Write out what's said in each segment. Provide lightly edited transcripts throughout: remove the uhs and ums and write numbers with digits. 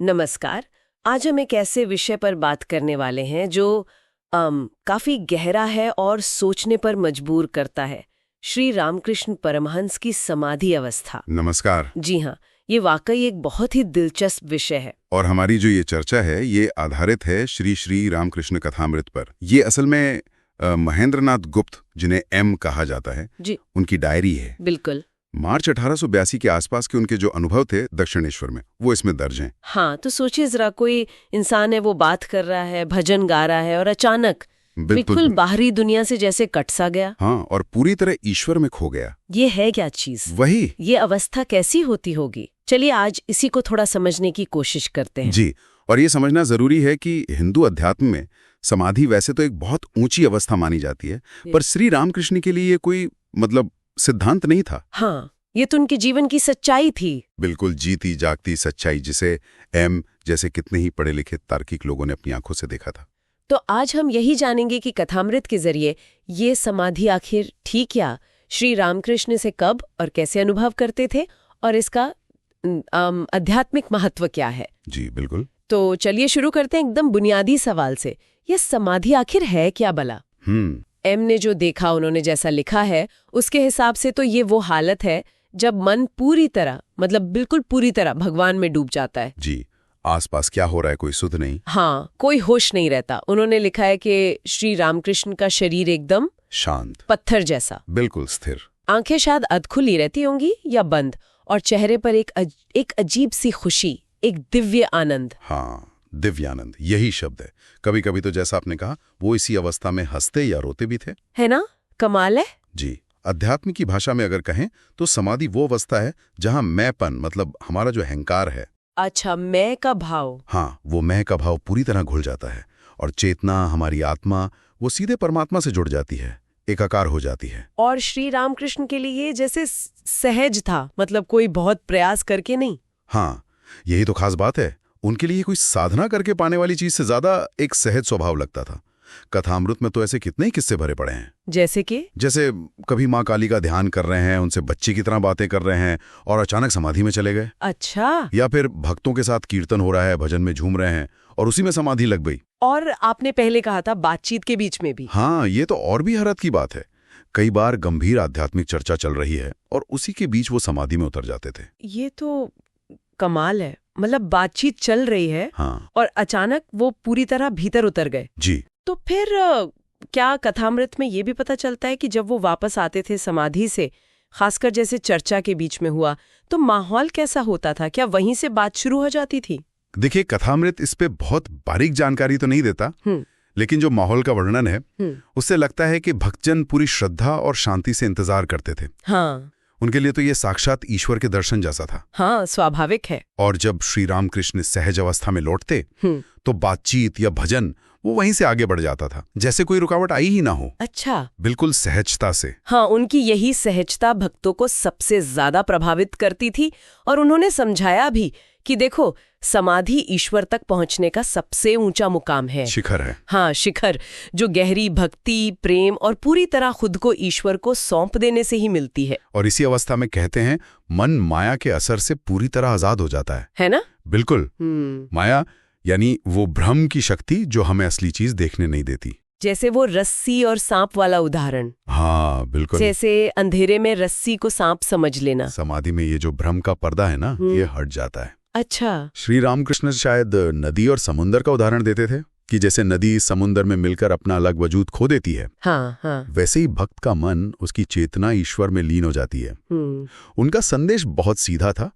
नमस्कार। आज हम एक ऐसे विषय पर बात करने वाले हैं जो काफी गहरा है और सोचने पर मजबूर करता है। श्री रामकृष्ण परमहंस की समाधि अवस्था। नमस्कार। जी हाँ, ये वाकई एक बहुत ही दिलचस्प विषय है। और हमारी जो ये चर्चा है ये आधारित है श्री श्री रामकृष्ण कथामृत पर। ये असल में महेंद्रनाथ गुप्त, जिन्हें एम कहा जाता है, जी, उनकी डायरी है। बिल्कुल। मार्च 1882 के आसपास के उनके जो अनुभव थे दक्षिणेश्वर में, वो इसमें दर्ज हैं। हाँ, तो सोचिए जरा, कोई इंसान है, वो बात कर रहा है, भजन गा रहा है, और अचानक बिल्कुल बाहरी दुनिया से जैसे कट सा गया। हाँ, और पूरी तरह ईश्वर में खो गया। ये है क्या चीज? वही, ये अवस्था कैसी होती होगी? चलिए आज इसी को थोड़ा समझने की कोशिश करते हैं। जी। और ये समझना जरूरी है कि हिंदू अध्यात्म में समाधि वैसे तो एक बहुत ऊंची अवस्था मानी जाती है, पर श्री रामकृष्ण के लिए ये कोई सिद्धांत नहीं था। हाँ, ये तो उनके जीवन की सच्चाई थी। बिल्कुल, जीती जागती सच्चाई, जिसे एम जैसे कितने ही पढ़े लिखे तार्किक लोगों ने अपनी आंखों से देखा था। तो आज हम यही जानेंगे कि कथामृत के जरिए ये समाधि आखिर थी क्या, श्री रामकृष्ण से कब और कैसे अनुभव करते थे, और इसका आध्यात्मिक महत्व क्या है। जी बिल्कुल। तो चलिए शुरू करते हैं एकदम बुनियादी सवाल से। ये समाधि आखिर है क्या भला? एम ने जो देखा, उन्होंने जैसा लिखा है, उसके हिसाब से तो ये वो हालत है जब मन पूरी तरह, बिल्कुल पूरी तरह भगवान में डूब जाता है। जी, आसपास क्या हो रहा है कोई सुध नहीं। हाँ, कोई होश नहीं रहता। उन्होंने लिखा है कि श्री रामकृष्ण का शरीर एकदम शांत, पत्थर जैसा, बिल्कुल स्थिर। आंखें शायद अधखुली रहती होंगी या बंद, और चेहरे पर एक अजीब सी खुशी, एक दिव्य आनंद। हाँ, दिव्य आनंद, यही शब्द है। कभी कभी तो जैसा आपने कहा, वो इसी अवस्था में हंसते या रोते भी थे। है ना? कमाल है। जी, अध्यात्म की भाषा में अगर कहें तो समाधि वो अवस्था है जहां मैंपन, हमारा जो अहंकार है, अच्छा, मैं का भाव, हाँ, वो मैं का भाव पूरी तरह घुल जाता है, और चेतना, हमारी आत्मा, वो सीधे परमात्मा से जुड़ जाती है, एकाकार हो जाती है। और श्री रामकृष्ण के लिए जैसे सहज था, कोई बहुत प्रयास करके नहीं। हाँ, यही तो खास बात है। उनके लिए कोई साधना करके पाने वाली चीज से ज्यादा एक सहज स्वभाव लगता था। कथामृत में तो ऐसे कितने ही किस्से भरे पड़े हैं। जैसे कभी माँ काली का ध्यान कर रहे हैं, उनसे बच्चे की तरह बातें कर रहे हैं और अचानक समाधि में चले गए। अच्छा। या फिर भक्तों के साथ कीर्तन हो रहा है, भजन में झूम रहे हैं और उसी में समाधि लग गई। और आपने पहले कहा था बातचीत के बीच में भी। हाँ, ये तो और भी हैरत की बात है। कई बार गंभीर आध्यात्मिक चर्चा चल रही है और उसी के बीच वो समाधि में उतर जाते थे। ये तो कमाल है। बातचीत चल रही है, हाँ, और अचानक वो पूरी तरह भीतर उतर गए। जी। तो फिर क्या कथामृत में ये भी पता चलता है कि जब वो वापस आते थे समाधि से, खासकर जैसे चर्चा के बीच में हुआ, तो माहौल कैसा होता था? क्या वहीं से बात शुरू हो जाती थी? देखिए, कथामृत इस पे बहुत बारीक जानकारी तो नहीं देता, लेकिन जो माहौल का वर्णन है उससे लगता है कि भक्तजन पूरी श्रद्धा और शांति से इंतजार करते थे। हाँ, उनके लिए तो ये साक्षात ईश्वर के दर्शन जैसा था। हाँ, स्वाभाविक है। और जब श्री रामकृष्ण सहज अवस्था में लौटते तो बातचीत या भजन वो वहीं से आगे बढ़ जाता था, जैसे कोई रुकावट आई ही ना हो। अच्छा, बिल्कुल सहजता से। हाँ, उनकी यही सहजता भक्तों को सबसे ज्यादा प्रभावित करती थी, और उन्होंने समझाया भी कि देखो, समाधि ईश्वर तक पहुंचने का सबसे ऊंचा मुकाम है, शिखर है। हाँ, शिखर, जो गहरी भक्ति, प्रेम और पूरी तरह खुद को ईश्वर को सौंप देने से ही मिलती है। और इसी अवस्था में कहते हैं मन माया के असर से पूरी तरह आजाद हो जाता है ना? बिल्कुल। माया यानी वो भ्रम की शक्ति जो हमें असली चीज देखने नहीं देती। जैसे वो रस्सी और सांप वाला उदाहरण। हाँ, बिल्कुल। जैसे अंधेरे में रस्सी को सांप समझ लेना। समाधि में ये जो भ्रम का पर्दा है ना, ये हट जाता है। अच्छा। श्री रामकृष्ण शायद नदी और समुंदर का उदाहरण देते थे कि जैसे नदी समुंदर में मिलकर अपना अलग वजूद खो देती है, हाँ, हाँ, वैसे ही भक्त का मन, उसकी चेतना ईश्वर में लीन हो जाती है। उनका संदेश बहुत सीधा था,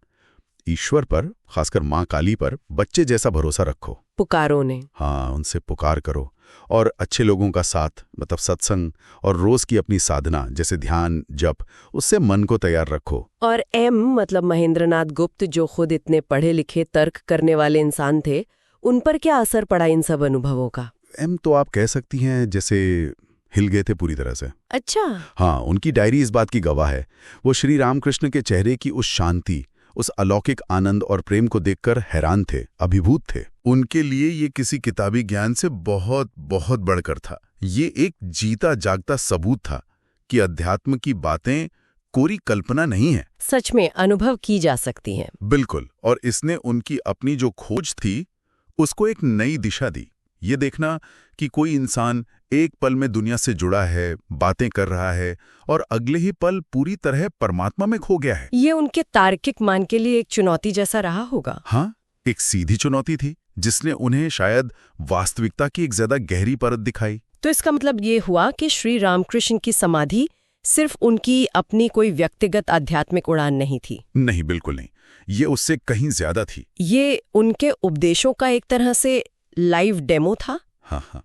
ईश्वर पर, खासकर माँ काली पर बच्चे जैसा भरोसा रखो, पुकारो ने। हाँ, उनसे पुकार करो, और अच्छे लोगों का साथ, सत्संग और रोज की अपनी साधना जैसे ध्यान, जप, उससे मन को तैयार रखो। और एम महेंद्रनाथ गुप्त, जो खुद इतने पढ़े लिखे तर्क करने वाले इंसान थे, उन पर क्या असर पड़ा इन सब अनुभवों का? एम तो आप कह सकती हैं जैसे हिल गए थे पूरी तरह से। अच्छा। हाँ, उनकी डायरी इस बात की गवाह है। वो श्री रामकृष्ण के चेहरे की उस शांति, उस अलौकिक आनंद और प्रेम को देखकर हैरान थे, अभिभूत थे। उनके लिए ये किसी किताबी ज्ञान से बहुत बहुत बढ़कर था। ये एक जीता जागता सबूत था कि अध्यात्म की बातें कोरी कल्पना नहीं है, सच में अनुभव की जा सकती हैं। बिल्कुल। और इसने उनकी अपनी जो खोज थी उसको एक नई दिशा दी। ये देखना कि कोई इंसान एक पल में दुनिया से जुड़ा है, बातें कर रहा है और अगले ही पल पूरी तरह परमात्मा में खो गया है। ये उनके तार्किक मान के लिए एक चुनौती जैसा रहा होगा। हाँ, एक सीधी चुनौती थी जिसने उन्हें शायद वास्तविकता की एक ज्यादा गहरी परत दिखाई। तो इसका मतलब ये हुआ कि श्री रामकृष्ण की समाधि सिर्फ उनकी अपनी कोई व्यक्तिगत आध्यात्मिक उड़ान नहीं थी। नहीं, बिल्कुल नहीं। ये उससे कहीं ज्यादा थी। ये उनके उपदेशों का एक तरह से लाइव डेमो था। हाँ,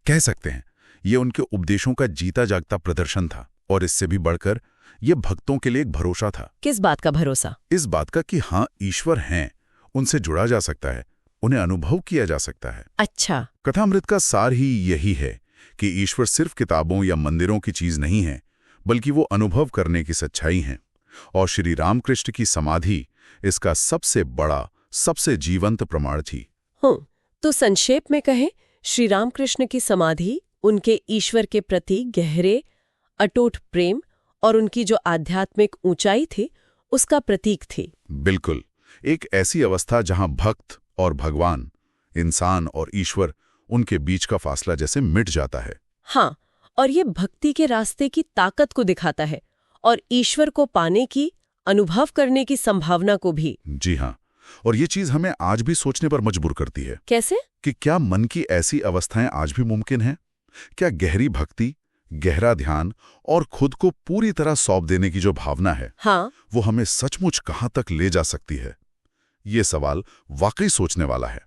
कह सकते हैं। ये उनके उपदेशों का जीता जागता प्रदर्शन था और इससे भी बढ़कर ये भक्तों के लिए एक भरोसा था। किस बात का भरोसा? इस बात का कि हाँ, ईश्वर हैं, उनसे जुड़ा जा सकता है, उन्हें अनुभव किया जा सकता है। अच्छा। कथामृत का सार ही यही है कि ईश्वर सिर्फ किताबों या मंदिरों की चीज नहीं है, बल्कि वो अनुभव करने की सच्चाई है। और श्री रामकृष्ण की समाधि इसका सबसे बड़ा, सबसे जीवंत प्रमाण थी। तो संक्षेप में कहें, श्री रामकृष्ण की समाधि उनके ईश्वर के प्रति गहरे, अटूट प्रेम और उनकी जो आध्यात्मिक ऊंचाई थी उसका प्रतीक थी। बिल्कुल, एक ऐसी अवस्था जहां भक्त और भगवान, इंसान और ईश्वर, उनके बीच का फासला जैसे मिट जाता है। हाँ, और ये भक्ति के रास्ते की ताकत को दिखाता है और ईश्वर को पाने की, अनुभव करने की संभावना को भी। जी हाँ, और ये चीज हमें आज भी सोचने पर मजबूर करती है। कैसे? कि क्या मन की ऐसी अवस्थाएं आज भी मुमकिन हैं? क्या गहरी भक्ति, गहरा ध्यान और खुद को पूरी तरह सौंप देने की जो भावना है, हाँ, वो हमें सचमुच कहाँ तक ले जा सकती है? ये सवाल वाकई सोचने वाला है।